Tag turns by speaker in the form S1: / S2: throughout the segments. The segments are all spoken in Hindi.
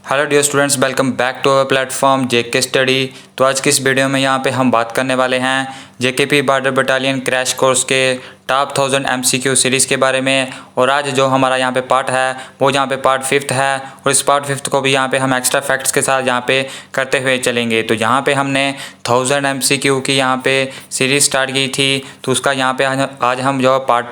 S1: Hello dear students, welcome back to our platform JK study. तो आज की इस वीडियो में यहाँ पे हम बात करने वाले हैं JKP border battalion crash course के टॉप 1000 एमसीक्यू सीरीज़ के बारे में। और आज जो हमारा यहाँ पे पार्ट है वो यहाँ पे पार्ट 5th है, और इस पार्ट 5th को भी यहाँ पे हम एक्स्ट्रा फैक्ट्स के साथ यहाँ पे करते हुए चलेंगे। तो यहाँ पे हमने 1000 एमसीक्यू की यहाँ पे सीरीज़ स्टार्ट की थी, तो उसका यहाँ पे आज हम जो पार्ट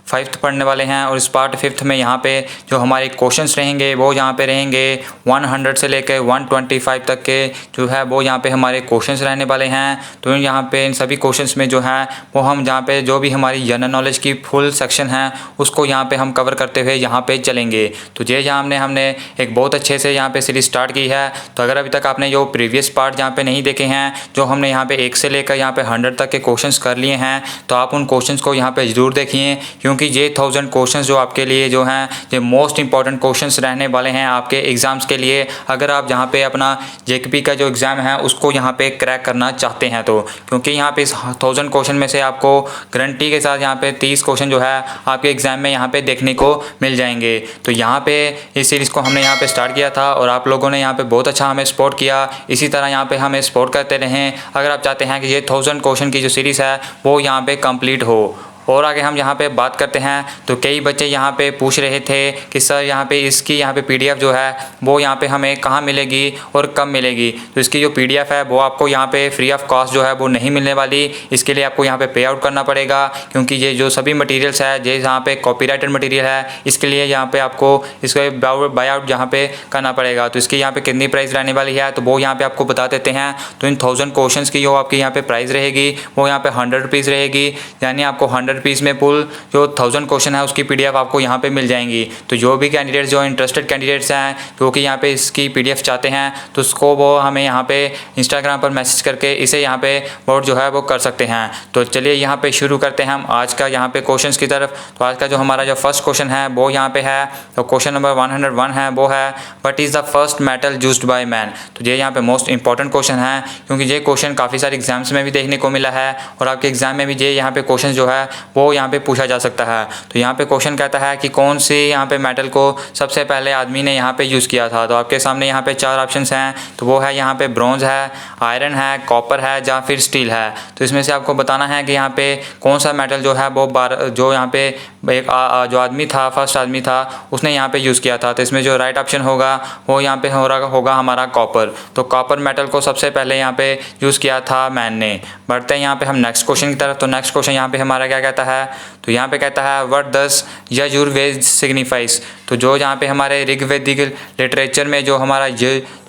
S1: 5th पढ़ने वाले हैं। और इस पार्ट 5th में यहाँ पे जो हमारे क्वेश्चंस रहेंगे वो यहाँ पे रहेंगे 100 से लेकर 125 तक के जो है वो यहाँ पे हमारे क्वेश्चंस रहने वाले हैं। तो यहाँ पे इन सभी क्वेश्चंस में जो है वो हम यहाँ पे जो भी हमारी जनरल नॉलेज की फुल सेक्शन है उसको यहाँ पे हम कवर करते हुए यहाँ पे चलेंगे। तो ये यहाँ हमने एक बहुत अच्छे से यहाँ पे सीरीज स्टार्ट की है। तो अगर अभी तक आपने जो प्रीवियस पार्ट यहाँ पे नहीं देखे हैं, जो हमने यहाँ पे 1 से लेकर यहाँ पे 100 तक के क्वेश्चंस कर लिए हैं, तो आप उन क्वेश्चंस को यहाँ पे ज़रूर देखिए, क्योंकि ये 1000 क्वेश्चंस जो आपके लिए जो हैं ये मोस्ट इंपॉर्टेंट क्वेश्चंस रहने वाले हैं आपके एग्ज़ाम्स के लिए। अगर आप यहाँ पे अपना जेकेपी का जो एग्ज़ाम है उसको यहाँ पे क्रैक करना चाहते हैं, तो क्योंकि यहाँ पे इस 1000 क्वेश्चन में से आपको गारंटी के साथ यहाँ पे 30 क्वेश्चन जो है आपके एग्ज़ाम में यहाँ पे देखने को मिल जाएंगे। तो यहाँ पे इस सीरीज़ को हमने यहाँ पे स्टार्ट किया था और आप लोगों ने यहाँ पे बहुत अच्छा हमें सपोर्ट किया। इसी तरह यहाँ पे हमें सपोर्ट करते रहें अगर आप चाहते हैं कि ये 1000 क्वेश्चन की जो सीरीज़ है वो यहाँ पे कंप्लीट हो। और आगे हम यहाँ पे बात करते हैं, तो कई बच्चे यहाँ पे पूछ रहे थे कि सर यहाँ पे इसकी यहाँ पे पीडीएफ जो है वो यहाँ पे हमें कहाँ मिलेगी और कब मिलेगी। तो इसकी जो पीडीएफ है वो आपको यहाँ पे फ्री ऑफ कॉस्ट जो है वो नहीं मिलने वाली। इसके लिए आपको यहाँ पे पे आउट करना पड़ेगा, क्योंकि ये जो सभी मटीरियल्स है ये यहाँ पे कॉपीराइटेड मटीरियल है, इसके लिए यहाँ पे आपको इसका बाय आउट यहाँ पे करना पड़ेगा। तो इसकी यहाँ पे कितनी प्राइस रहने वाली है तो वो यहाँ पे आपको बता देते हैं। तो इन 1000 क्वेश्चन की जो आपकी यहाँ पे प्राइस रहेगी वो यहाँ पे 100 रुपीज़ रहेगी, यानी आपको 100 रुपीज़ में पुल जो 1000 क्वेश्चन है उसकी पीडीएफ आपको यहाँ पे मिल जाएंगी। तो जो भी कैंडिडेट्स जो इंटरेस्टेड कैंडिडेट्स हैं जो कि यहाँ पे इसकी पीडीएफ चाहते हैं तो उसको वो हमें यहाँ पे इंस्टाग्राम पर मैसेज करके इसे यहाँ पे वोट जो है वो कर सकते हैं। तो चलिए यहाँ पे शुरू करते हैं हम आज का यहाँ पे क्वेश्चन की तरफ। तो आज का जो हमारा जो फर्स्ट क्वेश्चन है वो यहाँ पे है, तो क्वेश्चन नंबर 101 है, वो है what is the first metal used by man. तो ये यहाँ पे मोस्ट इंपॉर्टेंट क्वेश्चन है, क्योंकि ये क्वेश्चन काफ़ी सारे एग्जाम्स में भी देखने को मिला है और आपके एग्जाम में भी ये यहाँ पे क्वेश्चन जो है वो यहाँ पे पूछा जा सकता है। तो यहाँ पे क्वेश्चन कहता है कि कौन सी यहाँ पे मेटल को सबसे पहले आदमी ने यहाँ पे यूज़ किया था। तो आपके सामने यहाँ पे 4 ऑप्शंस हैं, तो वो है यहाँ पे ब्रॉन्ज है, आयरन है, कॉपर है या फिर स्टील है। तो इसमें से आपको बताना है कि यहाँ पे कौन सा मेटल जो है वो जो यहाँ पे एक जो आदमी था, फर्स्ट आदमी था, उसने यहाँ पे यूज़ किया था। तो इसमें जो राइट ऑप्शन होगा वो यहाँ पे होगा हमारा कॉपर। तो कॉपर मेटल को सबसे पहले यहाँ पे यूज़ किया था मैन ने। बढ़ते हैं यहाँ पे हम नेक्स्ट क्वेश्चन की तरफ। तो नेक्स्ट क्वेश्चन यहाँ पे हमारा क्या कहता है, तो यहाँ पे कहता है व्हाट डज यजुर्वेद सिग्निफाइज। तो जो यहाँ पे हमारे ऋग्वेदिक लिटरेचर में जो हमारा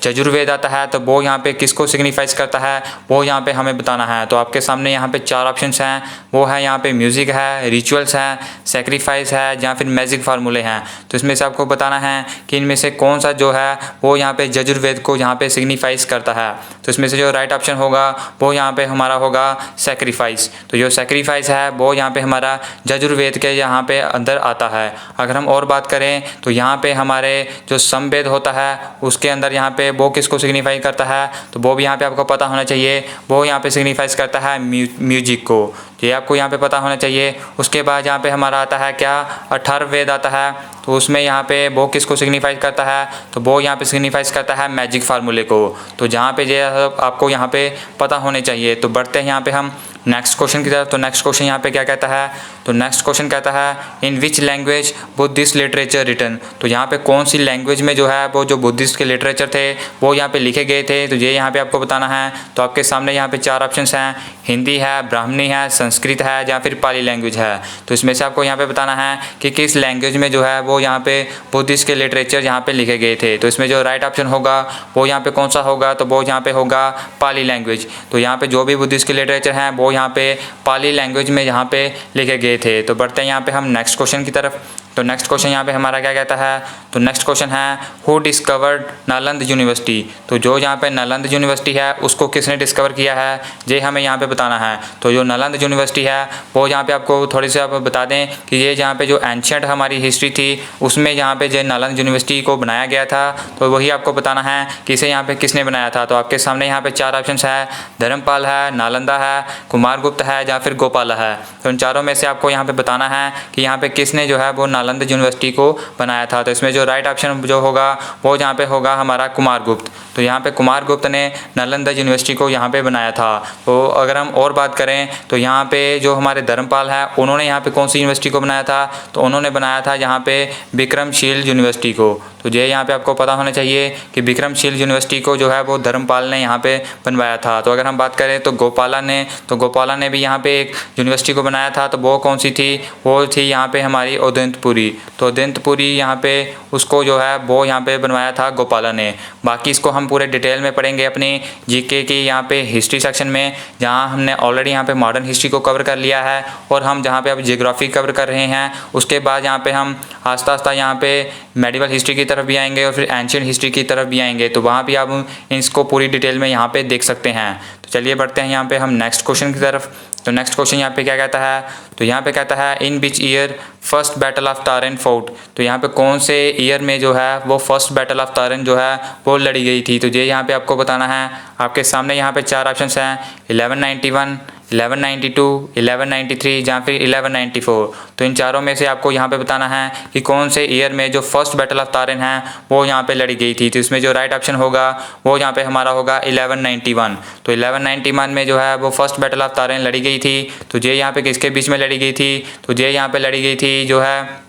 S1: यजुर्वेद आता है तो वो यहाँ पे किसको सिग्निफाइज करता है वो यहाँ पे हमें बताना है। तो आपके सामने यहाँ पे 4 ऑप्शंस हैं, वो है यहाँ पे म्यूज़िक है, रिचुअल्स है, सेक्रीफाइस है या फिर मैजिक फार्मूले हैं। तो इसमें से आपको बताना है कि इनमें से कौन सा जो है वो यहाँ पे यजुर्वेद को यहाँ पे सिग्निफाइज करता है। तो इसमें से जो राइट ऑप्शन होगा वो यहाँ पे हमारा होगा सेक्रीफाइस। तो जो सेक्रीफाइस है वो यहाँ पे हमारा यजुर्वेद के यहाँ पे अंदर आता है। अगर हम और बात करें तो यहाँ पे हमारे जो समवेद होता है उसके अंदर यहाँ पे वो किसको सिग्निफाई करता है, तो वो भी यहाँ पे आपको पता होना चाहिए। वो यहाँ पे सिग्निफाइज करता है म्यूजिक को, ये आपको यहाँ पे पता होना चाहिए। उसके बाद यहाँ पे हमारा आता है क्या, अथर्ववेद आता है, तो उसमें यहाँ पे वो किसको सिग्निफाइज करता है, तो वो यहाँ पे सिग्निफाइज करता है मैजिक फार्मूले को। तो जहाँ पे ये आपको यहाँ पे पता होने चाहिए। तो बढ़ते हैं यहाँ पे हम नेक्स्ट क्वेश्चन की तरफ। तो नेक्स्ट क्वेश्चन यहाँ पे क्या कहता है, तो नेक्स्ट क्वेश्चन कहता है in which language Buddhist literature written. तो यहाँ पे कौन सी लैंग्वेज में जो है वो जो बुद्धिस्ट के लिटरेचर थे वो यहाँ पे लिखे गए थे। तो ये यहाँ पे आपको बताना है। तो आपके सामने यहाँ पे 4 ऑप्शंस हैं, हिंदी है, ब्राह्मणी है, संस्कृत है या फिर पाली लैंग्वेज है। तो इसमें से आपको यहाँ पे बताना है कि किस लैंग्वेज में जो है वो यहाँ पे बुद्धिस्ट के लिटरेचर यहाँ पे लिखे गए थे। तो इसमें जो राइट ऑप्शन होगा वो यहाँ पे कौन सा होगा, तो वो यहाँ पे होगा पाली लैंग्वेज। तो यहाँ पे जो भी बुद्धिस्ट के लिटरेचर हैं वो यहाँ पे पाली लैंग्वेज में यहाँ पे लिखे गए थे। तो बढ़ते हैं यहाँ पे हम नेक्स्ट क्वेश्चन की तरफ। तो नेक्स्ट क्वेश्चन यहाँ पे हमारा क्या कहता है, तो नेक्स्ट क्वेश्चन है हु डिस्कवर्ड नालंद यूनिवर्सिटी। तो जो यहाँ पे नालंद यूनिवर्सिटी है उसको किसने डिस्कवर किया है ये हमें यहाँ पे बताना है। तो जो नालंद यूनिवर्सिटी है वो यहाँ पे आपको थोड़ी सी आप बता दें कि ये यहाँ पे जो एंशियंट हमारी हिस्ट्री थी उसमें यहाँ पे जो नालंद यूनिवर्सिटी को बनाया गया था, तो वही आपको बताना है कि इसे यहाँ पे किसने बनाया था। तो आपके सामने यहाँ पे 4 ऑप्शन है, धर्मपाल है, नालंदा है, कुमारगुप्त है या फिर गोपाला है। तो इन चारों में से आपको यहाँ पे बताना है कि यहाँ पे किसने जो है वो नालंदा यूनिवर्सिटी को बनाया था। तो इसमें जो राइट ऑप्शन जो होगा वो यहाँ पे होगा हमारा कुमारगुप्त। तो यहाँ पे कुमारगुप्त ने नालंदा यूनिवर्सिटी को यहाँ पे बनाया था। तो अगर हम और बात करें तो यहाँ पे जो हमारे धर्मपाल है उन्होंने यहाँ पे कौन सी यूनिवर्सिटी को बनाया था, तो उन्होंने बनाया था यहाँ पे विक्रमशील यूनिवर्सिटी को। तो ये यहाँ पे आपको पता होना चाहिए कि विक्रमशील यूनिवर्सिटी को जो है वो धर्मपाल ने यहाँ पे बनवाया था। तो अगर हम बात करें तो गोपाला ने भी यहाँ पे एक यूनिवर्सिटी को बनाया था। तो वो कौन सी थी, वो थी यहाँ पे हमारी उदयंतपुरी। तो उदयंतपुरी यहाँ पे उसको जो है वो यहाँ पे बनवाया था गोपाला ने। बाकी इसको हम पूरे डिटेल में पढ़ेंगे अपनी जीके की यहाँ पे हिस्ट्री सेक्शन में, जहाँ हमने ऑलरेडी यहाँ पे मॉडर्न हिस्ट्री को कवर कर लिया है और हम जहाँ पे अब जियोग्राफी कवर कर रहे हैं। उसके बाद यहाँ पे हम आस्ता आस्ता यहाँ पे मेडिवल हिस्ट्री की तरफ भी आएंगे और फिर एंशिएंट हिस्ट्री की तरफ भी आएंगे। तो वहाँ भी आप इसको पूरी डिटेल में यहाँ पे देख सकते हैं। तो चलिए बढ़ते हैं यहाँ पे हम नेक्स्ट क्वेश्चन की तरफ। तो नेक्स्ट क्वेश्चन यहाँ पे क्या कहता है, तो यहाँ पे कहता है in which year first battle of Tarain fort. तो यहाँ पे कौन से ईयर में जो है वो फर्स्ट बैटल ऑफ तारिन जो है वो लड़ी गई थी। तो ये यहाँ पे आपको बताना है। आपके सामने यहाँ पे 4 ऑप्शंस हैं, 1191, 1192, 1193 या फिर 1194। तो इन चारों में से आपको यहाँ पे बताना है कि कौन से ईयर में जो फर्स्ट बैटल ऑफ तारिन है वो यहाँ पे लड़ी गई थी। तो इसमें जो राइट ऑप्शन होगा वो यहाँ पे हमारा होगा 1191। तो 1191 में जो है वो फर्स्ट बैटल ऑफ तारिन लड़ी गई थी। तो ये यहाँ पे किसके बीच में लड़ी गई थी, तो ये यहाँ पे लड़ी गई थी जो है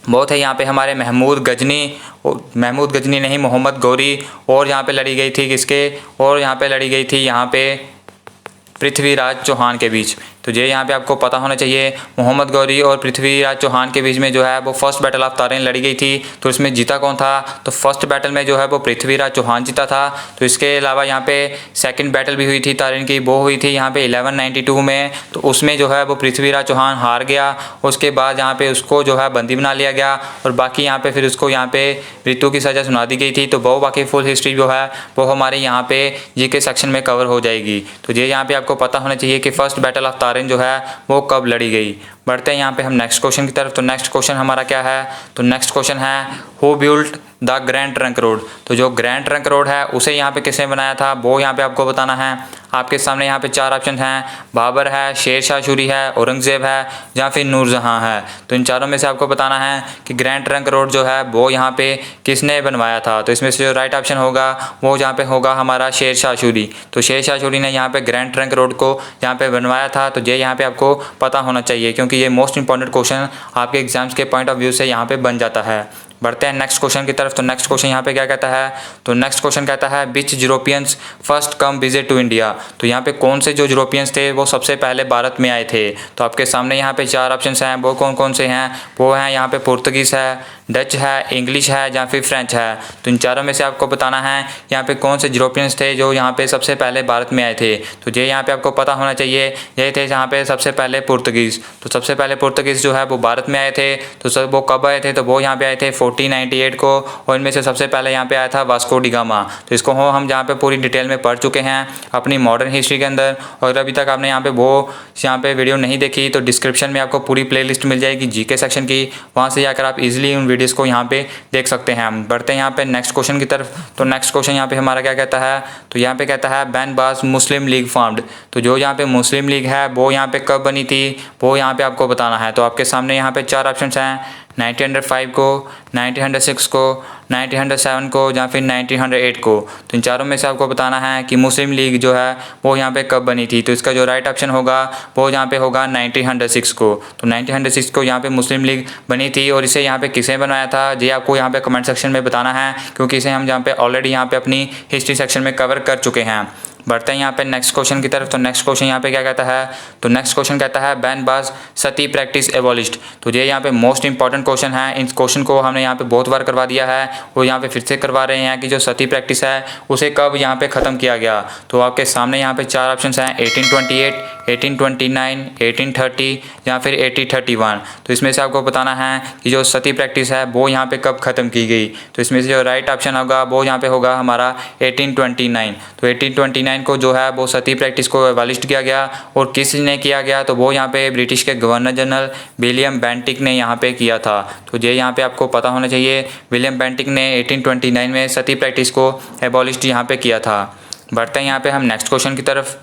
S1: वो थे यहाँ पे हमारे महमूद गजनी नहीं, मोहम्मद गौरी। और यहाँ पे लड़ी गई थी किसके, और यहाँ पे लड़ी गई थी यहाँ पे पृथ्वीराज चौहान के बीच। तो ये यहाँ पे आपको पता होना चाहिए, मोहम्मद गौरी और पृथ्वीराज चौहान के बीच में जो है वो फर्स्ट बैटल ऑफ तारिन लड़ी गई थी। तो इसमें जीता कौन था, तो फर्स्ट बैटल में जो है वो पृथ्वीराज चौहान जीता था। तो इसके अलावा यहाँ पे सेकंड बैटल भी हुई थी तारिन की, वो हुई थी यहाँ पे 1192 में। तो उसमें जो है वो पृथ्वीराज चौहान हार गया। उसके बाद यहाँ पे उसको जो है बंदी बना लिया गया और बाकी यहाँ पे फिर उसको यहाँ पे मृत्यु की सज़ा सुना दी गई थी। तो वो बाकी फुल हिस्ट्री जो है वो हमारे यहाँ पे जीके सेक्शन में कवर हो जाएगी। तो ये यहाँ पे आपको पता होना चाहिए कि फर्स्ट बैटल ऑफ तारिन जो है वो कब लड़ी गई। बढ़ते हैं यहाँ पे हम नेक्स्ट क्वेश्चन की तरफ। तो नेक्स्ट क्वेश्चन हमारा क्या है, तो नेक्स्ट क्वेश्चन है who built the grand trunk road. तो जो ग्रैंड ट्रंक रोड है उसे यहाँ पे किसने बनाया था वो यहाँ पे आपको बताना है। आपके सामने यहाँ पे 4 ऑप्शन हैं, बाबर है, शेर शाह सूरी है, औरंगजेब है या फिर नूरजहां है। तो इन चारों में से आपको बताना है कि ग्रैंड ट्रंक रोड जो है वो यहाँ पे किसने बनवाया था। तो इसमें से जो राइट ऑप्शन होगा वो यहाँ पे होगा हमारा शेर शाह सूरी। तो शेर शाह सूरी ने यहाँ पे ग्रैंड ट्रंक रोड को यहाँ पे बनवाया था। तो ये यहाँ पे आपको पता होना चाहिए क्योंकि ये मोस्ट इंपॉर्टेंट क्वेश्चन आपके एग्जाम्स के पॉइंट ऑफ व्यू से यहाँ पे बन जाता है। बढ़ते हैं नेक्स्ट क्वेश्चन की तरफ। तो नेक्स्ट क्वेश्चन यहाँ पे क्या कहता है, तो नेक्स्ट क्वेश्चन कहता है which Europeans first come visit to India. तो यहाँ पे कौन से जो यूरोपियंस थे वो सबसे पहले भारत में आए थे। तो आपके सामने यहाँ पे 4 ऑप्शन हैं, वो कौन कौन से हैं, वो हैं यहाँ पे पुर्तगीज़ है, डच है, इंग्लिश है या फिर फ्रेंच है। तो इन चारों में से आपको बताना है यहाँ पे कौन से यूरोपियंस थे जो यहाँ पे सबसे पहले भारत में आए थे। तो ये यहाँ पे आपको पता होना चाहिए, ये थे यहाँ पे सबसे पहले पुर्तगीज़। तो सबसे पहले पुर्तगीज़ जो है वो भारत में आए थे। तो सब वो कब आए थे, तो वो यहाँ पे आए थे 1498 को। और इनमें से सबसे पहले यहाँ पे आया था वास्को डी गामा। तो इसको हम जहाँ पे पूरी डिटेल में पढ़ चुके हैं अपनी मॉडर्न हिस्ट्री के अंदर। और अभी तक आपने यहाँ पे वीडियो नहीं देखी तो डिस्क्रिप्शन में आपको पूरी प्लेलिस्ट मिल जाएगी जीके सेक्शन की, वहाँ से जाकर आप इजीली उन वीडियोस को यहाँ पे देख सकते हैं। हम बढ़ते हैं यहाँ पे नेक्स्ट क्वेश्चन की तरफ। तो नेक्स्ट क्वेश्चन यहाँ पे हमारा क्या कहता है, तो यहाँ पे कहता है बैन बास मुस्लिम लीग फॉर्म्ड। तो जो यहाँ पे मुस्लिम लीग है वो यहाँ पे कब बनी थी वो यहाँ पे आपको बताना है। तो आपके सामने यहाँ पे 4 ऑप्शन हैं, 1905 को, 1906 को, 1907 को या फिर 1908 को। तो इन चारों में से आपको बताना है कि मुस्लिम लीग जो है वो यहाँ पे कब बनी थी। तो इसका जो राइट ऑप्शन होगा वो यहाँ पे होगा 1906 को। तो 1906 को यहाँ पे मुस्लिम लीग बनी थी। और इसे यहाँ पे किसने बनाया था ये आपको यहाँ पे कमेंट सेक्शन में बताना है क्योंकि इसे हम यहाँ पे ऑलरेडी यहाँ पे अपनी हिस्ट्री सेक्शन में कवर कर चुके हैं। बढ़ते हैं यहाँ पे नेक्स्ट क्वेश्चन की तरफ। तो नेक्स्ट क्वेश्चन यहाँ पे क्या कहता है, तो नेक्स्ट क्वेश्चन कहता है बैन बाज सती प्रैक्टिस एबॉलिश्ड। तो ये यहाँ पे मोस्ट इंपॉर्टेंट क्वेश्चन है। इस क्वेश्चन को हमने यहाँ पे बहुत बार करवा दिया है और यहाँ पे फिर से करवा रहे हैं कि जो सती प्रैक्टिस है उसे कब यहाँ पे ख़त्म किया गया। तो आपके सामने यहाँ पे 4 ऑप्शन हैं, 1828, 1829, 1830 या फिर 1831। तो इसमें से आपको बताना है कि जो सती प्रैक्टिस है वो यहाँ पे कब ख़त्म की गई। तो इसमें से जो राइट ऑप्शन होगा वो यहाँ पे होगा हमारा 1829। तो 1829 को जो है वो सती प्रैक्टिस को एबॉलिश किया गया। और किसने किया गया, तो वो यहाँ पे ब्रिटिश के गवर्नर जनरल विलियम बेंटिक ने यहाँ पे किया था। तो ये यहाँ पे आपको पता होना चाहिए, विलियम बेंटिक ने 1829 में सती प्रैक्टिस को एबॉलिश यहाँ पे किया था। बढ़ते हैं यहाँ पे हम नेक्स्ट क्वेश्चन की तरफ।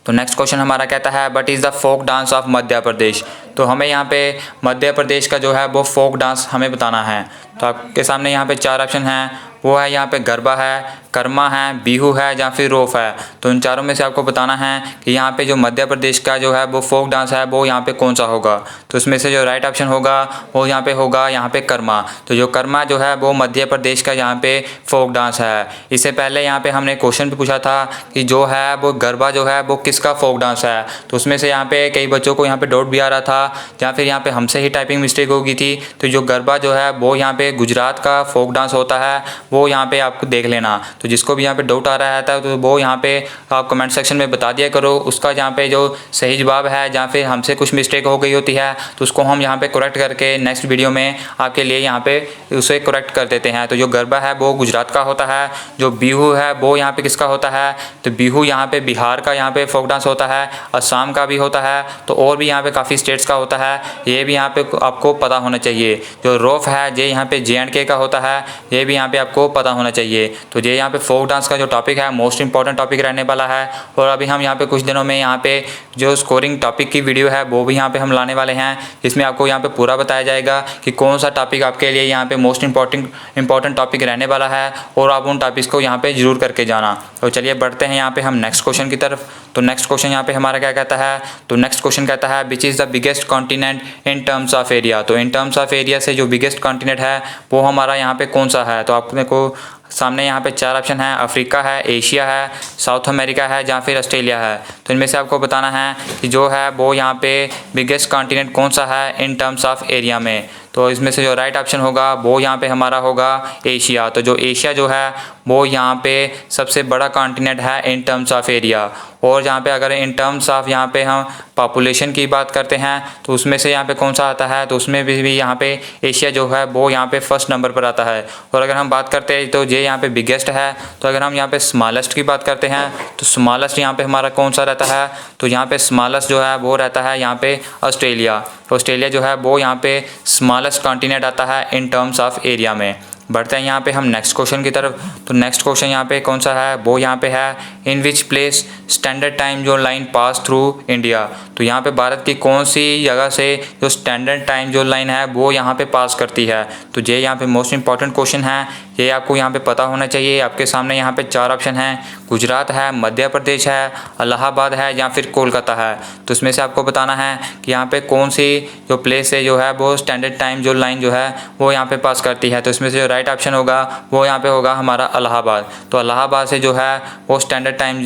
S1: तो नेक्स्ट क्वेश्चन हमारा कहता है what is the folk dance of Madhya Pradesh. तो हमें यहाँ पे मध्य प्रदेश का जो है वो फोक डांस हमें बताना है। तो आपके सामने यहाँ पे 4 ऑप्शन हैं, वो है यहाँ पे गरबा है, कर्मा है, बिहू है या फिर रोफ है। तो इन चारों में से आपको बताना है कि यहाँ पे जो मध्य प्रदेश का जो है वो फोक डांस है वो यहाँ पे कौन सा होगा। तो इसमें से जो राइट ऑप्शन होगा वो यहाँ पे होगा यहाँ पे कर्मा। तो जो कर्मा जो है वो मध्य प्रदेश का यहाँ पे फोक डांस है। इससे पहले यहाँ पे हमने क्वेश्चन भी पूछा था कि जो है वो गरबा जो है वो किसका फोक डांस है। तो उसमें से यहाँ पे कई बच्चों को यहाँ पे डाउट भी आ रहा था या फिर यहाँ पे हमसे ही टाइपिंग मिस्टेक हो गई थी। तो जो गरबा जो है वो यहाँ पे गुजरात का फोक डांस होता है, वो यहाँ पे आपको देख लेना। तो जिसको भी यहाँ पे डाउट आ रहा है तो वो यहाँ पे आप कमेंट सेक्शन में बता दिया करो, उसका यहाँ पे जो सही जवाब है या फिर हमसे कुछ मिस्टेक हो गई होती है तो उसको हम यहाँ पे करेक्ट करके नेक्स्ट वीडियो में आपके लिए यहाँ पे उसे करेक्ट कर देते हैं। तो जो गरबा है वो गुजरात का होता है, जो बिहू है वो यहाँ पे किसका होता है, तो बिहू यहाँ पे बिहार का यहाँ पे फोक डांस होता है, असम का भी होता है, तो और भी यहाँ पे काफ़ी स्टेट्स का होता है, ये भी यहाँ पे आपको पता होना चाहिए। जो रोफ है ये यहाँ पे JNK का होता है, ये भी यहाँ पे आपको पता होना चाहिए। तो ये यहाँ पे फोक डांस का जो टॉपिक है मोस्ट इंपॉर्टेंट टॉपिक रहने वाला है। और अभी हम यहाँ पे कुछ दिनों में यहाँ पे जो स्कोरिंग टॉपिक की वीडियो है वो भी यहाँ पे हम लाने वाले हैं, जिसमें आपको यहाँ पे पूरा बताया जाएगा कि कौन सा टॉपिक आपके लिए यहाँ पे मोस्ट इंपॉर्टेंट टॉपिक रहने वाला है और आप उन टॉपिक्स को यहाँ पे जरूर करके जाना। तो चलिए बढ़ते हैं यहाँ पे हम नेक्स्ट क्वेश्चन की तरफ। तो नेक्स्ट क्वेश्चन यहाँ पे हमारा क्या कहता है, तो नेक्स्ट क्वेश्चन कहता है which is the biggest continent in terms of area. तो इन टर्म्स ऑफ एरिया से जो बिगेस्ट कॉन्टिनेंट है वो हमारा यहाँ पे कौन सा है। तो आपने को सामने यहाँ पे 4 ऑप्शन है, अफ्रीका है, एशिया है, साउथ अमेरिका है या फिर ऑस्ट्रेलिया है। तो इनमें से आपको बताना है कि जो है वो यहाँ पे बिगेस्ट कॉन्टिनेंट कौन सा है इन टर्म्स ऑफ एरिया में। तो इसमें से जो राइट ऑप्शन होगा वो यहाँ पे हमारा होगा एशिया। तो जो एशिया जो है वो यहाँ पे सबसे बड़ा कॉन्टिनेंट है इन टर्म्स ऑफ एरिया। और यहाँ पे अगर इन टर्म्स ऑफ यहाँ पे हम पॉपुलेशन की बात करते हैं तो उसमें से यहाँ पे कौन सा आता है, तो उसमें भी यहाँ पे एशिया जो है वो यहाँ पे फर्स्ट नंबर पर आता है। और अगर हम बात करते हैं तो ये यहाँ पे बिगेस्ट है। तो अगर हम यहाँ पे स्मॉलेस्ट की बात करते हैं तो स्मॉलेस्ट यहाँ पे हमारा कौन सा रहता है, तो यहाँ पे स्मॉलेस्ट जो है वो रहता है यहाँ पे ऑस्ट्रेलिया। ऑस्ट्रेलिया जो है वो यहाँ पे स्मॉलेस्ट कॉन्टिनेंट आता है इन टर्म्स ऑफ एरिया में। बढ़ते हैं यहाँ पे हम नेक्स्ट क्वेश्चन की तरफ। तो नेक्स्ट क्वेश्चन यहाँ पे कौन सा है, वो यहाँ पे है in which place standard time जो लाइन पास थ्रू इंडिया। तो यहाँ पे भारत की कौन सी जगह से जो स्टैंडर्ड टाइम जो लाइन है वो यहाँ पे पास करती है। तो ये यहाँ पे मोस्ट इंपॉर्टेंट क्वेश्चन है, ये आपको यहाँ पे पता होना चाहिए। आपके सामने यहाँ पे 4 ऑप्शन हैं, गुजरात है, मध्य प्रदेश है, इलाहाबाद है या फिर कोलकाता है। तो इसमें से आपको बताना है कि यहाँ पे कौन सी जो प्लेस है जो है वो स्टैंडर्ड टाइम जो लाइन जो है वो यहाँ पे पास करती है। तो इसमें से जो राइट ऑप्शन होगा वो यहाँ पे होगा हमारा इलाहाबाद। तो इलाहाबाद से जो है वो स्टैंडर्ड टाइम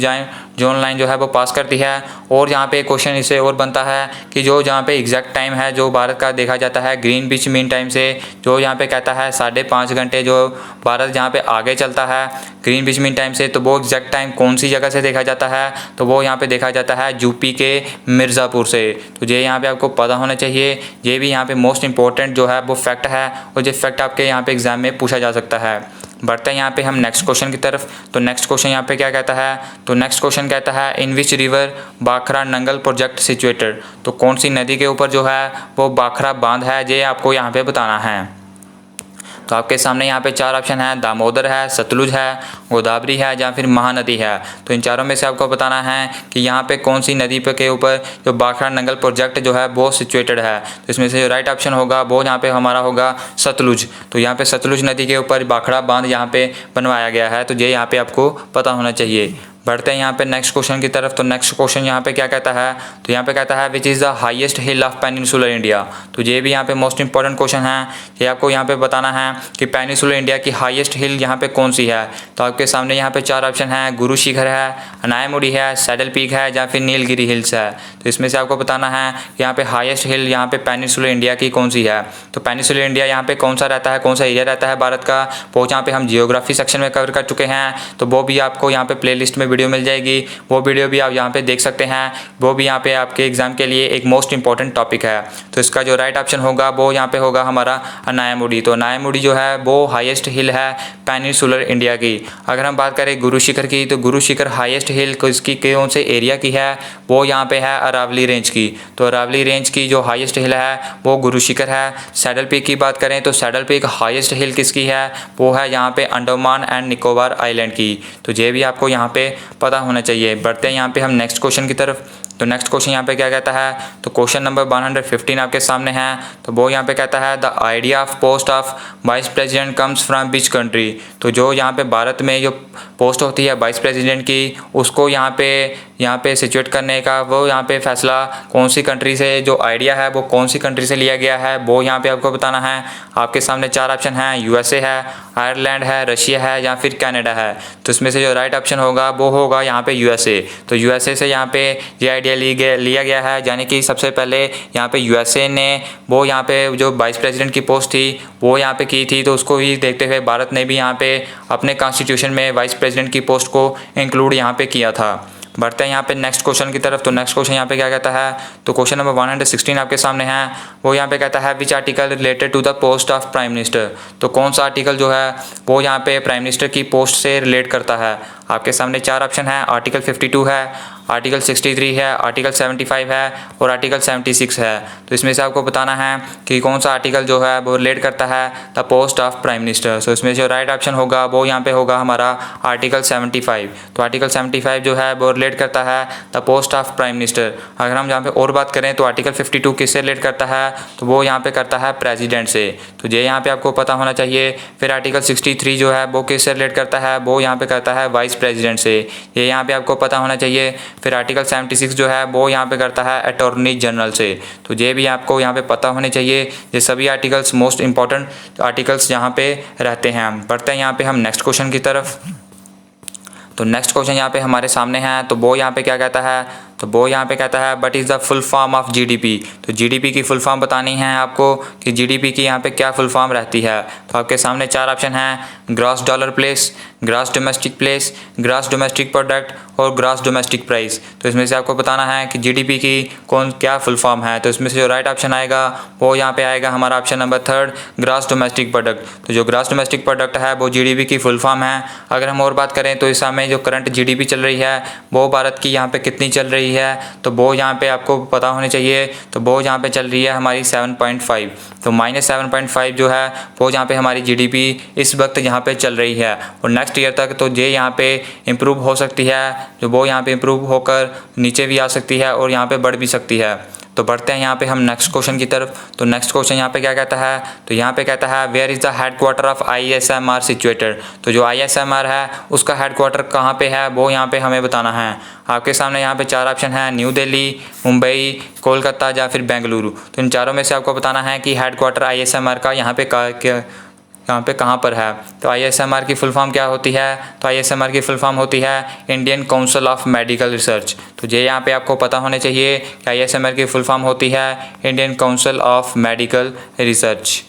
S1: जोन लाइन जो है वो पास करती है। और यहाँ पे क्वेश्चन इससे और बनता है कि जो जहाँ पे एग्जैक्ट टाइम है जो भारत का देखा जाता है ग्रीनविच मीन टाइम से, जो यहाँ पे कहता है 5.5 घंटे जो भारत जहाँ पे आगे चलता है ग्रीनविच मीन टाइम से, तो वो एग्जैक्ट टाइम कौन सी जगह से देखा जाता है, तो वो यहाँ पे देखा जाता है यूपी के मिर्ज़ापुर से। तो ये यहाँ पे आपको पता होना चाहिए, ये भी यहाँ पे मोस्ट इंपॉर्टेंट जो है वो फैक्ट है और ये फैक्ट आपके यहाँ पे एग्जाम में पूछा जा सकता है। बढ़ते हैं यहाँ पे हम नेक्स्ट क्वेश्चन की तरफ। तो नेक्स्ट क्वेश्चन यहाँ पे क्या कहता है, तो नेक्स्ट क्वेश्चन कहता है in which river Bhakra Nangal project situated. तो कौन सी नदी के ऊपर जो है वो बाखरा बांध है, ये आपको यहाँ पे बताना है। तो आपके सामने यहाँ पे 4 ऑप्शन है, दामोदर है, सतलुज है, गोदावरी है या फिर महानदी है। तो इन चारों में से आपको बताना है कि यहाँ पे कौन सी नदी पे के ऊपर जो बाखरा नंगल प्रोजेक्ट जो है वो सिचुएटेड है। तो इसमें से जो राइट ऑप्शन होगा वो यहाँ पे हमारा होगा सतलुज। तो यहाँ पे सतलुज नदी के ऊपर बाखरा बांध यहाँ पे बनवाया गया है। तो ये यहाँ पे आपको पता होना चाहिए। बढ़ते हैं यहाँ पे नेक्स्ट क्वेश्चन की तरफ। तो नेक्स्ट क्वेश्चन यहाँ पे क्या कहता है, तो यहाँ पे कहता है which is the highest hill of peninsular India. तो ये भी यहाँ पे मोस्ट इंपॉर्टेंट क्वेश्चन है, ये आपको यहाँ पे बताना है कि पेनिनसुलर इंडिया की हाईएस्ट हिल यहाँ पे कौन सी है। तो आपके सामने यहाँ पे 4 ऑप्शन है, गुरु शिखर है, अनायमुड़ी है, सैडल पीक है या फिर नीलगिरी हिल्स है। तो इसमें से आपको बताना है कि यहाँ पे हाईएस्ट हिल यहाँ पे पेनिनसुलर इंडिया की कौन सी है। तो पेनिनसुलर इंडिया यहाँ पे कौन सा रहता है, कौन सा एरिया रहता है भारत का, वो यहाँ पे हम जियोग्राफी सेक्शन में कवर कर चुके हैं। तो वो भी आपको यहाँ पे प्ले लिस्ट में वीडियो मिल जाएगी, वो वीडियो भी आप यहाँ पे देख सकते हैं। वो भी यहाँ पे आपके एग्जाम के लिए एक मोस्ट इंपॉर्टेंट टॉपिक है। तो इसका जो राइट ऑप्शन होगा वो यहाँ पे होगा हमारा अनायमुड़ी। तो अनायमुड़ी जो है वो हाईएस्ट हिल है पेनिनसुलर इंडिया की। अगर हम बात करें गुरु शिखर की, तो गुरु शिखर हाईएस्ट हिल इसकी कौन से एरिया की है, वो यहाँ पे है अरावली रेंज की। तो अरावली रेंज की जो हाईएस्ट हिल है वो गुरु शिखर है। सैडल पीक की बात करें तो सैडल पीक हाईएस्ट हिल किसकी है, वो है यहाँ पे अंडमान एंड निकोबार आइलैंड की। तो ये भी आपको यहाँ पे पता होना चाहिए। बढ़ते हैं यहाँ पे हम नेक्स्ट क्वेश्चन की तरफ। तो नेक्स्ट क्वेश्चन यहाँ पे क्या कहता है, तो क्वेश्चन नंबर 115 आपके सामने है। तो वो यहाँ पे कहता है the idea of post of vice president comes from which country. तो जो यहाँ पे भारत में जो पोस्ट होती है वाइस प्रेसिडेंट की, उसको यहाँ पे सिचुएट करने का वो यहाँ पे फैसला कौन सी कंट्री से, जो आइडिया है वो कौन सी कंट्री से लिया गया है, वो यहाँ पे आपको बताना है। आपके सामने 4 ऑप्शन हैं, यूएसए है, आयरलैंड है, रशिया है या फिर कनाडा है। तो इसमें से जो राइट ऑप्शन होगा वो होगा यहाँ पे यूएसए। तो यूएसए से यहाँ पे ये आइडिया लिया गया है, यानी कि सबसे पहले यहाँ पे यूएसए ने वो यहाँ पे जो वाइस प्रेसिडेंट की पोस्ट थी वो यहाँ पे की थी। तो उसको ही देखते हुए भारत ने भी यहाँ पे अपने कॉन्स्टिट्यूशन में वाइस प्रेसिडेंट की पोस्ट को इंक्लूड यहाँ पे किया था। बढ़ते हैं यहाँ पे नेक्स्ट क्वेश्चन की तरफ। तो नेक्स्ट क्वेश्चन यहाँ पे क्या कहता है, तो क्वेश्चन नंबर 116 आपके सामने है। वो यहाँ पे कहता है which article related to the post of prime minister. तो कौन सा आर्टिकल जो है वो यहाँ पे प्राइम मिनिस्टर की पोस्ट से रिलेट करता है। आपके सामने 4 ऑप्शन है, आर्टिकल 52 है, आर्टिकल 63 है, आर्टिकल 75 है और आर्टिकल 76 है। तो इसमें से आपको बताना है कि कौन सा आर्टिकल जो है वो रिलेट करता है the post of prime minister. तो इसमें जो राइट ऑप्शन होगा वो यहाँ पे होगा हमारा आर्टिकल 75। तो आर्टिकल 75 जो है वो रिलेट करता है the post of prime minister. अगर हम यहाँ पे और बात करें तो आर्टिकल 52 किससे रिलेट करता है, तो वो यहाँ पे करता है प्रेसिडेंट से। तो ये यहाँ पे आपको पता होना चाहिए। फिर आर्टिकल 63 जो है वो किससे रिलेट करता है, वो यहाँ पे करता है वाइस प्रेसिडेंट से, ये यहाँ पे आपको पता होना चाहिए। फिर आर्टिकल 76 जो है वो यहाँ पे करता है अटॉर्नी जनरल से। तो ये भी आपको यहाँ पे पता होने चाहिए। ये सभी आर्टिकल्स मोस्ट इंपॉर्टेंट आर्टिकल्स यहाँ पे रहते हैं। बढ़ते हैं यहाँ पे हम नेक्स्ट क्वेश्चन की तरफ। तो नेक्स्ट क्वेश्चन यहाँ पे हमारे सामने है। तो वो यहाँ पे क्या कहता है, तो वो यहाँ पे कहता है what is the full form of GDP. तो जीडीपी की फुल फॉर्म बतानी है आपको कि जीडीपी की यहाँ पे क्या फुल फॉर्म रहती है। तो आपके सामने 4 ऑप्शन हैं, gross dollar place, gross domestic place, gross domestic product और ग्रॉस डोमेस्टिक प्राइस। तो इसमें से आपको बताना है कि जीडीपी की क्या फुल फॉर्म है। तो इसमें से जो राइट ऑप्शन आएगा वो यहाँ पे आएगा हमारा option number 3, gross domestic product. तो जो ग्रॉस डोमेस्टिक प्रोडक्ट है वो जीडीपी की फुल फॉर्म है। अगर हम और बात करें तो इस समय जो करंट जीडीपी चल रही है वो भारत की यहाँ पे कितनी चल रही है, तो वो यहाँ पे आपको पता होने चाहिए। तो वो यहाँ पे चल रही है हमारी 7.5। तो -7.5 जो है वो यहाँ पे हमारी जीडीपी इस वक्त यहाँ पे चल रही है। और नेक्स्ट ईयर तक तो ये यहाँ पे इम्प्रूव हो सकती है, जो वो यहाँ पे इम्प्रूव होकर नीचे भी आ सकती है और यहाँ पे बढ़ भी सकती है। तो बढ़ते हैं यहाँ पे हम नेक्स्ट क्वेश्चन की तरफ। तो नेक्स्ट क्वेश्चन यहाँ पे क्या कहता है, तो यहाँ पे कहता है where is the headquarter of ISMR situated. तो जो ISMR है उसका हेडक्वार्टर कहाँ पे है वो यहाँ पे हमें बताना है। आपके सामने यहाँ पे 4 ऑप्शन है, न्यू दिल्ली, मुंबई, कोलकाता या फिर बेंगलुरु। तो इन चारों में से आपको बताना है कि हेडक्वार्टर ISMR का यहाँ पे कहाँ पर है। तो ISMR की फुल फॉर्म क्या होती है, तो ISMR की फुल फॉर्म होती है Indian council of medical research. तो ये यहाँ पे आपको पता होने चाहिए कि ISMR की फुल फॉर्म होती है Indian council of medical research.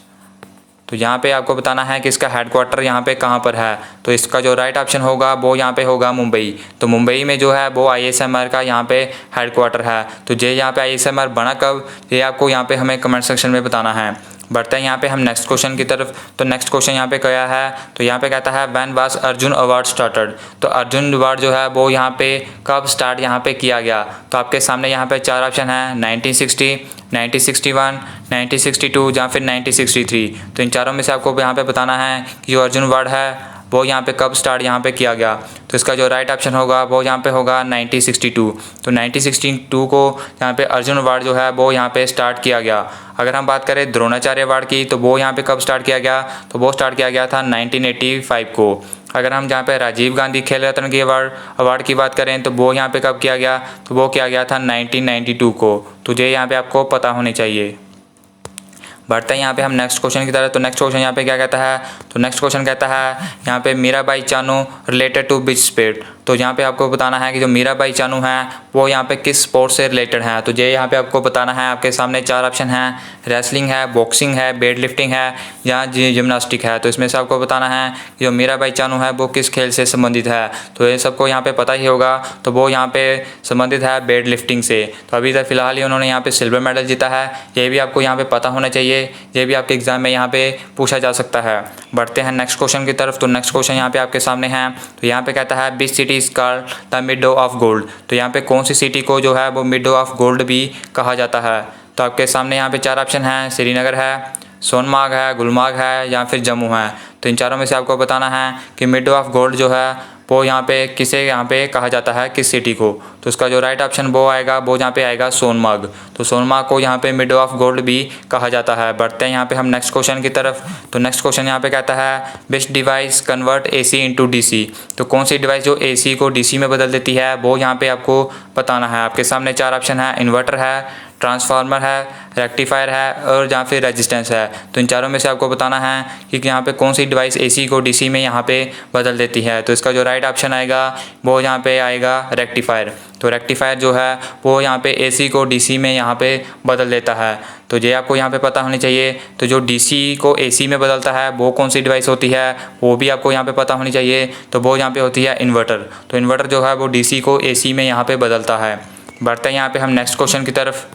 S1: तो यहाँ पे आपको बताना है कि इसका हेडक्वार्टर यहाँ पे कहाँ पर है। तो इसका जो राइट ऑप्शन होगा वो यहाँ पे होगा मुंबई। तो मुंबई में जो है वो ISMR का यहाँ पे हेडक्वार्टर है। तो ये यहाँ पे ISMR बना कब, ये आपको यहाँ पे हमें कमेंट सेक्शन में बताना है। बढ़ते हैं यहाँ पे हम नेक्स्ट क्वेश्चन की तरफ। तो नेक्स्ट क्वेश्चन यहाँ पे क्या है, तो यहाँ पे कहता है when was Arjun award started. तो अर्जुन अवार्ड जो है वो यहाँ पे कब स्टार्ट यहाँ पे किया गया। तो आपके सामने यहाँ पे 4 ऑप्शन है, 1960, 1961, 1962 या फिर 1963। तो इन चारों में से आपको यहाँ पे बताना है कि जो अर्जुन अवार्ड है वो यहाँ पे कब स्टार्ट यहाँ पे किया गया। तो इसका जो राइट ऑप्शन होगा वो यहाँ पे होगा 1962। तो 1962 को यहाँ पे अर्जुन अवार्ड जो है वो यहाँ पे स्टार्ट किया गया। अगर हम बात करें द्रोणाचार्य अवार्ड की तो वो यहाँ पे कब स्टार्ट किया गया, तो वो स्टार्ट किया गया था 1985 को। अगर हम जहाँ पे राजीव गांधी खेल रत्न की अवार्ड की बात करें तो वो यहाँ पे कब किया गया, तो वो किया गया था 1992 को। तो ये यहाँ पे आपको पता होनी चाहिए। बढ़ते हैं यहाँ पे हम नेक्स्ट क्वेश्चन की तरफ। तो नेक्स्ट क्वेश्चन यहाँ पे क्या कहता है, तो नेक्स्ट क्वेश्चन कहता है यहाँ पे Mirabai Chanu related to which sport. तो यहाँ पे आपको बताना है कि जो मीराबाई चानू हैं वो यहाँ पे किस स्पोर्ट से रिलेटेड हैं। तो ये यहाँ पे आपको बताना है। आपके सामने 4 ऑप्शन हैं, रेसलिंग है, बॉक्सिंग है, वेट लिफ्टिंग है या जिम्नास्टिक है। तो इसमें से आपको बताना है कि जो मीराबाई चानू है वो किस खेल से संबंधित है। तो ये सबको यहाँ पे पता ही होगा। तो वो यहाँ पे संबंधित है वेट लिफ्टिंग से। तो अभी तक फिलहाल ही उन्होंने यहाँ पे सिल्वर मेडल जीता है। ये भी आपको यहाँ पे पता होना चाहिए, ये भी आपके एग्जाम में यहाँ पे पूछा जा सकता है। बढ़ते हैं नेक्स्ट क्वेश्चन की तरफ। तो नेक्स्ट क्वेश्चन यहाँ पे आपके सामने है। तो यहाँ पे कहता है which city is called the मिडो of gold. तो यहाँ पे कौन सी सिटी को जो है वो मिडो ऑफ गोल्ड भी कहा जाता है। तो आपके सामने यहाँ पे 4 ऑप्शन हैं, श्रीनगर है, सोनमार्ग है, गुलमार्ग है या फिर जम्मू है। तो इन चारों में से आपको बताना है कि मिडो ऑफ गोल्ड जो है वो यहाँ पे किसे यहाँ पे कहा जाता है, किस सिटी को। तो उसका जो राइट ऑप्शन वो आएगा, वो यहाँ पे आएगा सोनमार्ग। तो सोनमार्ग को यहाँ पे मिड ऑफ गोल्ड भी कहा जाता है। बढ़ते हैं यहाँ पे हम नेक्स्ट क्वेश्चन की तरफ। तो नेक्स्ट क्वेश्चन यहाँ पे कहता है विच device convert AC into DC। तो कौन सी डिवाइस जो AC को DC में बदल देती है, वो यहाँ पे आपको बताना है। आपके सामने 4 ऑप्शन है, इन्वर्टर है, ट्रांसफार्मर है, रेक्टिफायर है और या फिर रेजिस्टेंस है। तो इन चारों में से आपको बताना है कि यहाँ पे कौन सी डिवाइस AC को DC में यहाँ पे बदल देती है। तो इसका जो राइट ऑप्शन आएगा वो यहाँ पे आएगा रेक्टिफायर। तो रेक्टिफायर जो है वो यहाँ पे AC को DC में यहाँ पे बदल देता है। तो ये आपको यहाँ पे पता होनी चाहिए। तो जो DC को AC में बदलता है वो कौन सी डिवाइस होती है, वो भी आपको यहाँ पे पता होनी चाहिए। तो वो यहाँ पे होती है इन्वर्टर। तो इन्वर्टर जो है वो DC को AC में यहाँ पे बदलता है। बढ़ते हैं यहाँ पे हम नेक्स्ट क्वेश्चन की तरफ।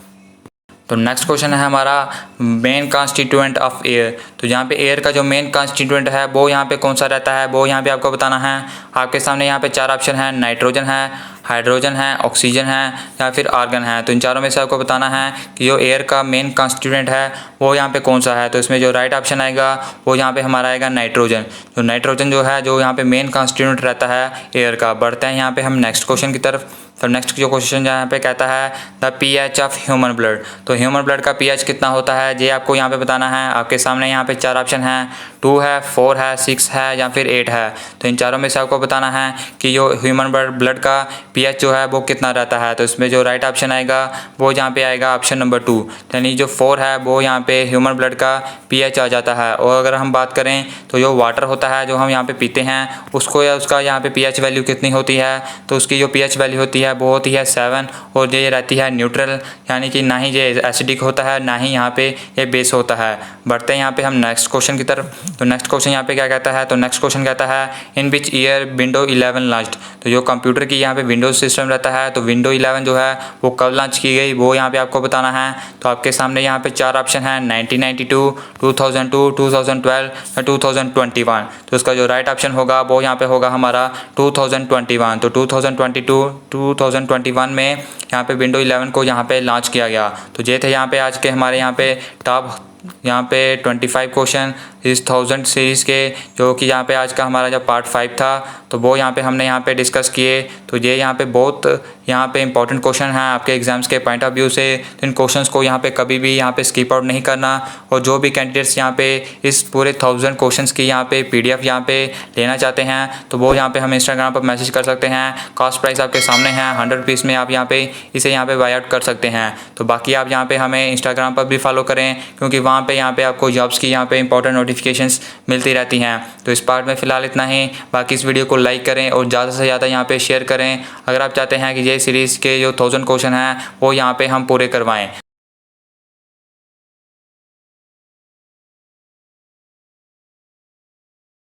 S1: तो नेक्स्ट क्वेश्चन है हमारा मेन कॉन्स्टिट्यूएंट ऑफ एयर। तो यहाँ पे एयर का जो मेन कॉन्स्टिट्यूएंट है वो यहाँ पे कौन सा रहता है, वो यहाँ पे आपको बताना है। आपके सामने यहाँ पे 4 ऑप्शन है, नाइट्रोजन है, हाइड्रोजन है, ऑक्सीजन है या फिर आर्गन है। तो इन चारों में से आपको बताना है कि जो एयर का मेन कॉन्स्टिट्यूएंट है वो यहाँ पे कौन सा है। तो इसमें जो राइट ऑप्शन आएगा वो यहाँ पे हमारा आएगा नाइट्रोजन। जो नाइट्रोजन जो है जो यहाँ पे मेन कॉन्स्टिट्यूएंट रहता है एयर का। बढ़ते हैं यहाँ पे हम नेक्स्ट क्वेश्चन की तरफ। तो नेक्स्ट जो क्वेश्चन यहाँ पे कहता है the pH of human blood. तो ह्यूमन ब्लड का pH कितना होता है ये आपको यहाँ पे बताना है। आपके सामने यहाँ पे 4 ऑप्शन हैं, 2 है, 4 है, 6 है या फिर 8 है। तो इन चारों में से आपको बताना है कि जो ह्यूमन ब्लड का pH जो है वो कितना रहता है। तो इसमें जो राइट ऑप्शन आएगा वो यहाँ पे आएगा ऑप्शन नंबर 2, यानी जो 4 है वो यहाँ पे ह्यूमन ब्लड का pH आ जाता है। और अगर हम बात करें तो जो वाटर होता है जो हम यहाँ पे पीते हैं उसको या उसका यहाँ पे pH वैल्यू कितनी होती है। तो उसकी जो pH वैल्यू होती है वो होती है 7 और ये रहती है न्यूट्रल, यानी कि ना ही ये एसिडिक होता है ना ही यहाँ पे ये बेस होता है। बढ़ते हैं यहाँ पे हम नेक्स्ट क्वेश्चन की तरफ। तो नेक्स्ट क्वेश्चन यहाँ पे क्या कहता है। तो नेक्स्ट क्वेश्चन कहता है in which year window 11 launched. तो जो कंप्यूटर की यहाँ पे विंडोज सिस्टम रहता है तो विंडो 11 जो है वो कब लॉन्च की गई वो यहाँ पे आपको बताना है। तो आपके सामने यहाँ पे 4 ऑप्शन है, 1992, 2002, 2012 या 2021। तो उसका जो राइट ऑप्शन होगा वो यहाँ पे होगा हमारा 2021। तो 2021 में यहाँ पे विंडो 11 को यहाँ पे लॉन्च किया गया। तो ये थे यहाँ पे आज के हमारे यहाँ पे टॉप 25 क्वेश्चन इस 1000 सीरीज़ के, जो कि यहाँ पे आज का हमारा जब पार्ट 5 था तो वो यहाँ पे हमने यहाँ पे डिस्कस किए। तो ये यहाँ पे बहुत यहाँ पे इंपॉर्टेंट क्वेश्चन हैं आपके एग्जाम्स के पॉइंट ऑफ व्यू से। तो इन क्वेश्चंस को यहाँ पे कभी भी यहाँ पे स्किप आउट नहीं करना। और जो भी कैंडिडेट्स यहाँ पे इस पूरे 1000 क्वेश्चंस की यहाँ पे PDF यहाँ पे लेना चाहते हैं तो वो यहाँ पे हम इंस्टाग्राम पर मैसेज कर सकते हैं। कॉस्ट प्राइस आपके सामने है, 100 रुपीज़ में आप यहाँ पे इसे यहाँ पे बाई आउट कर सकते हैं। तो बाकी आप यहाँ पे हमें इंस्टाग्राम पर भी फॉलो करें, क्योंकि वहाँ पे यहाँ पे आपको जॉब्स की यहाँ पे इंपॉर्टेंट नोटिफिकेशंस मिलती रहती हैं। तो इस पार्ट में फ़िलहाल इतना ही। बाकी इस वीडियो को लाइक करें और ज़्यादा से ज़्यादा यहाँ पे शेयर करें अगर आप चाहते हैं कि ये सीरीज़ के जो 1000 क्वेश्चन हैं वो यहाँ पे हम पूरे करवाएं।